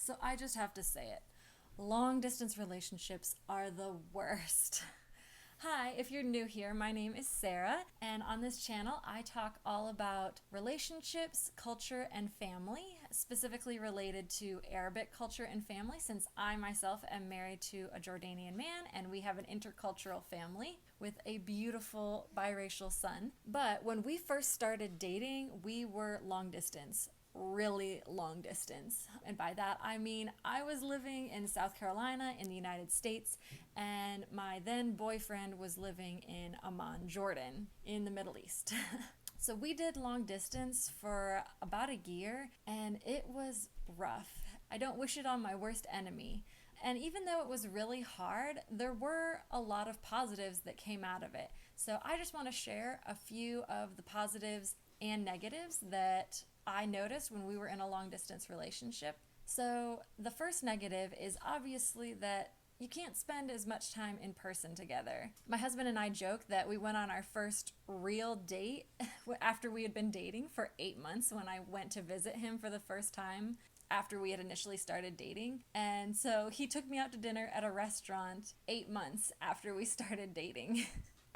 So I just have to say it. Long distance relationships are the worst. Hi, if you're new here, my name is Sarah, and on this channel I talk all about relationships, culture, and family, specifically related to Arabic culture and family, since I myself am married to a Jordanian man and we have an intercultural family with a beautiful biracial son. But when we first started dating, we were long distance. Really long distance. And by that I mean I was living in South Carolina in the United States, and my then boyfriend was living in Amman, Jordan, in the Middle East. So we did long distance for about a year, and it was rough. I don't wish it on my worst enemy. And even though it was really hard, there were a lot of positives that came out of it. So I just want to share a few of the positives and negatives that I noticed when we were in a long distance relationship. So the first negative is obviously that you can't spend as much time in person together. My husband and I joke that we went on our first real date after we had been dating for 8 months, when I went to visit him for the first time after we had initially started dating. And so he took me out to dinner at a restaurant 8 months after we started dating.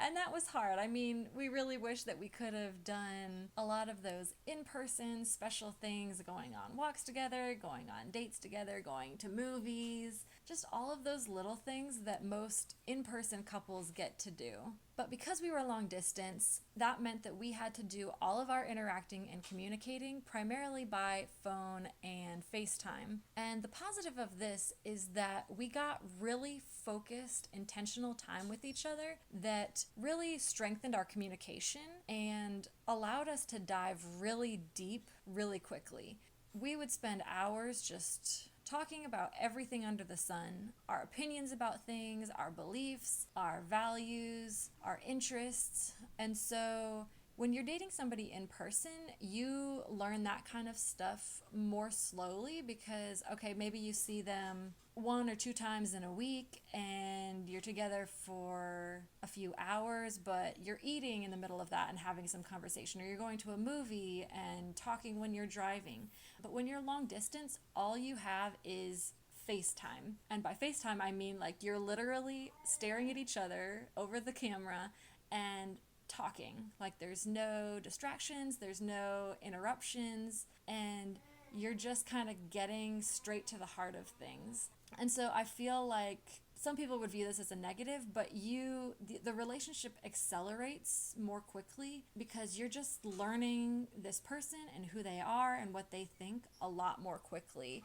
And that was hard. I mean, we really wish that we could have done a lot of those in-person special things, going on walks together, going on dates together, going to movies, just all of those little things that most in-person couples get to do. But because we were long distance, that meant that we had to do all of our interacting and communicating primarily by phone and FaceTime. And the positive of this is that we got really focused, intentional time with each other that really strengthened our communication and allowed us to dive really deep really quickly. We would spend hours just talking about everything under the sun, our opinions about things, our beliefs, our values, our interests. And so when you're dating somebody in person, you learn that kind of stuff more slowly because, okay, maybe you see them 1 or 2 times in a week and you're together for a few hours, but you're eating in the middle of that and having some conversation, or you're going to a movie and talking when you're driving. But when you're long distance, all you have is FaceTime. And by FaceTime, I mean like you're literally staring at each other over the camera and talking. Like there's no distractions, there's no interruptions, and you're just kind of getting straight to the heart of things. And so I feel like some people would view this as a negative, but the relationship accelerates more quickly because you're just learning this person and who they are and what they think a lot more quickly.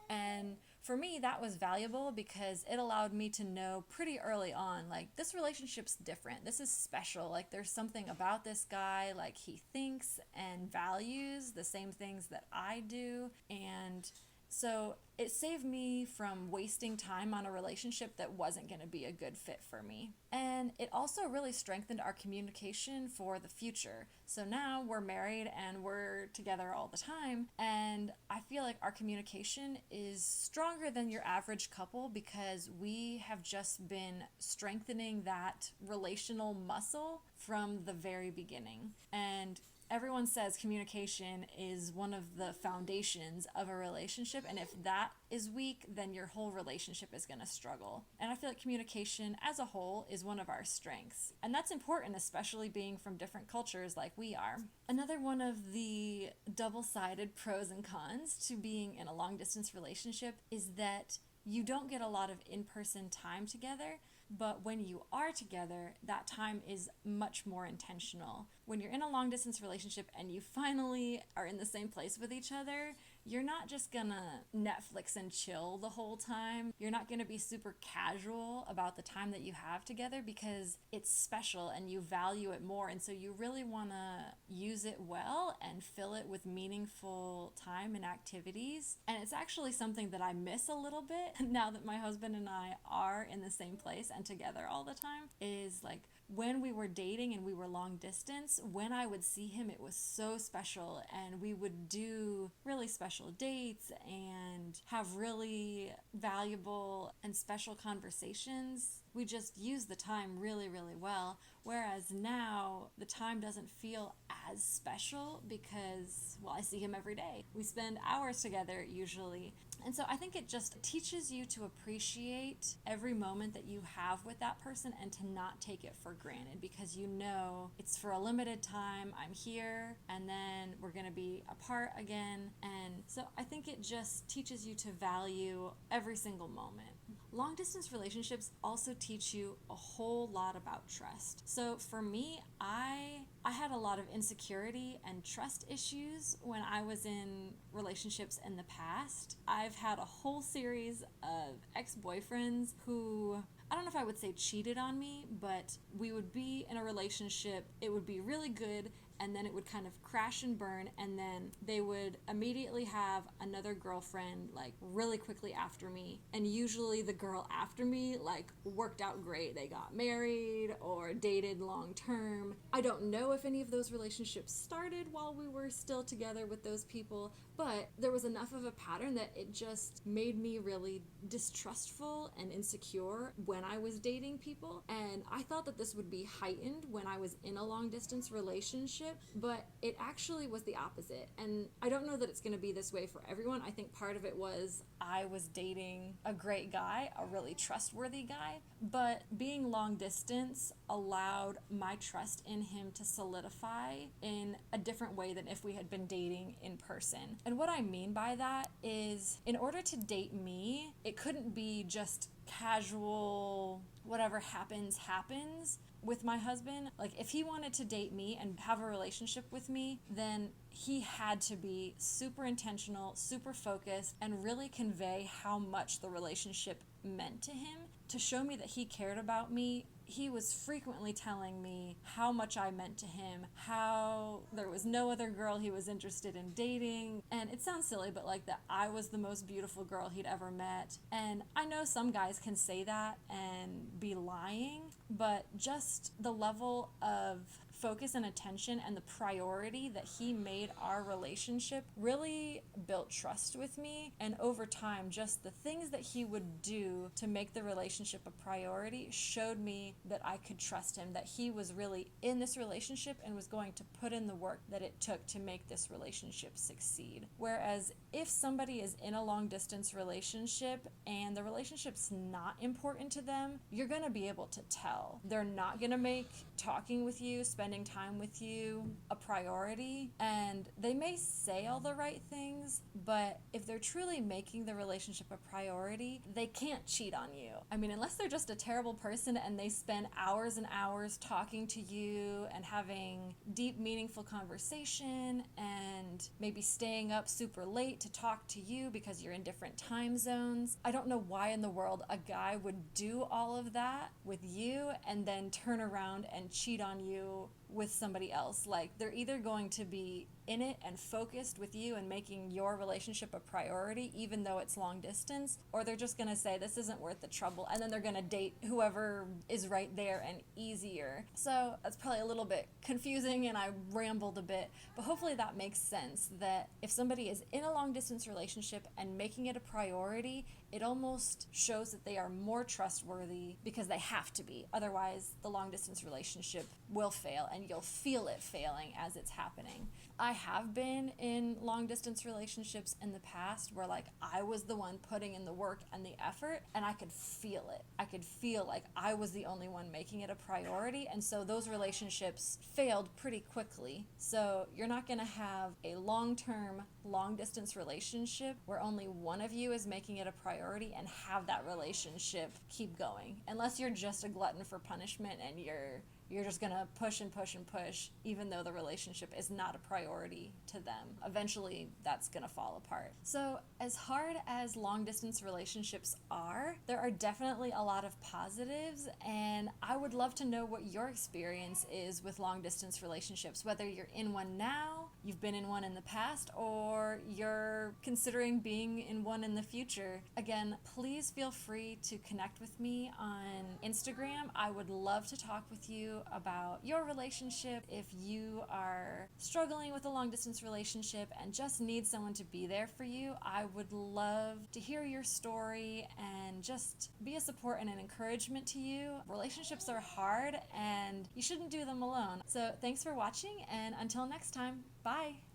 And for me, that was valuable because it allowed me to know pretty early on, like, this relationship's different. This is special. Like, there's something about this guy, like, he thinks and values the same things that I do. And so it saved me from wasting time on a relationship that wasn't going to be a good fit for me. And it also really strengthened our communication for the future. So now we're married and we're together all the time. And I feel like our communication is stronger than your average couple because we have just been strengthening that relational muscle from the very beginning. And everyone says communication is one of the foundations of a relationship, and if that is weak, then your whole relationship is going to struggle. And I feel like communication as a whole is one of our strengths. And that's important, especially being from different cultures like we are. Another one of the double-sided pros and cons to being in a long-distance relationship is that you don't get a lot of in-person time together, but when you are together, that time is much more intentional. When you're in a long-distance relationship and you finally are in the same place with each other, you're not just gonna Netflix and chill the whole time. You're not gonna be super casual about the time that you have together because it's special and you value it more. And so you really wanna use it well and fill it with meaningful time and activities. And it's actually something that I miss a little bit now that my husband and I are in the same place and together all the time, is like when we were dating and we were long distance, when I would see him, it was so special, and we would do really special dates and have really valuable and special conversations. We just used the time really, really well. Whereas now the time doesn't feel as special because, well, I see him every day. We spend hours together usually. And so I think it just teaches you to appreciate every moment that you have with that person and to not take it for granted, because you know it's for a limited time. I'm here and then we're going to be apart again. And so I think it just teaches you to value every single moment. Long distance relationships also teach you a whole lot about trust. So for me, I had a lot of insecurity and trust issues when I was in relationships in the past. I've had a whole series of ex-boyfriends who, I don't know if I would say cheated on me, but we would be in a relationship, it would be really good, and then it would kind of crash and burn, and then they would immediately have another girlfriend like really quickly after me. And usually the girl after me like worked out great. They got married or dated long term. I don't know if any of those relationships started while we were still together with those people, but there was enough of a pattern that it just made me really distrustful and insecure when I was dating people. And I thought that this would be heightened when I was in a long distance relationship, but it actually was the opposite. And I don't know that it's going to be this way for everyone. I think part of it was I was dating a great guy, a really trustworthy guy, but being long distance allowed my trust in him to solidify in a different way than if we had been dating in person. And what I mean by that is, in order to date me, it couldn't be just casual, whatever happens, happens with my husband. Like, if he wanted to date me and have a relationship with me, then he had to be super intentional, super focused, and really convey how much the relationship meant to him. To show me that he cared about me, he was frequently telling me how much I meant to him, how there was no other girl he was interested in dating. And it sounds silly, but like that I was the most beautiful girl he'd ever met. And I know some guys can say that and be lying, but just the level of focus and attention and the priority that he made our relationship really built trust with me. And over time, just the things that he would do to make the relationship a priority showed me that I could trust him, that he was really in this relationship and was going to put in the work that it took to make this relationship succeed. Whereas if somebody is in a long distance relationship and the relationship's not important to them, you're going to be able to tell. They're not going to make talking with you, spending time with you a priority, and they may say all the right things, but if they're truly making the relationship a priority, they can't cheat on you. I mean, unless they're just a terrible person and they spend hours and hours talking to you and having deep, meaningful conversation and maybe staying up super late to talk to you because you're in different time zones. I don't know why in the world a guy would do all of that with you and then turn around and cheat on you with somebody else. Like, they're either going to be in it and focused with you and making your relationship a priority even though it's long distance, or they're just going to say this isn't worth the trouble, and then they're going to date whoever is right there and easier. So that's probably a little bit confusing and I rambled a bit, but hopefully that makes sense, that if somebody is in a long distance relationship and making it a priority, it almost shows that they are more trustworthy because they have to be. Otherwise, the long distance relationship will fail and you'll feel it failing as it's happening. I have been in long distance relationships in the past where like I was the one putting in the work and the effort, and I could feel it. I could feel like I was the only one making it a priority, and so those relationships failed pretty quickly. So you're not going to have a long-term, long-distance relationship where only one of you is making it a priority and have that relationship keep going, unless you're just a glutton for punishment and you're just gonna push and push and push even though the relationship is not a priority to them. Eventually that's gonna fall apart. So as hard as long distance relationships are, there are definitely a lot of positives, and I would love to know what your experience is with long distance relationships, whether you're in one now, you've been in one in the past, or you're considering being in one in the future. Again, please feel free to connect with me on Instagram. I would love to talk with you about your relationship. If you are struggling with a long distance relationship and just need someone to be there for you, I would love to hear your story and just be a support and an encouragement to you. Relationships are hard and you shouldn't do them alone. So thanks for watching, and until next time, bye.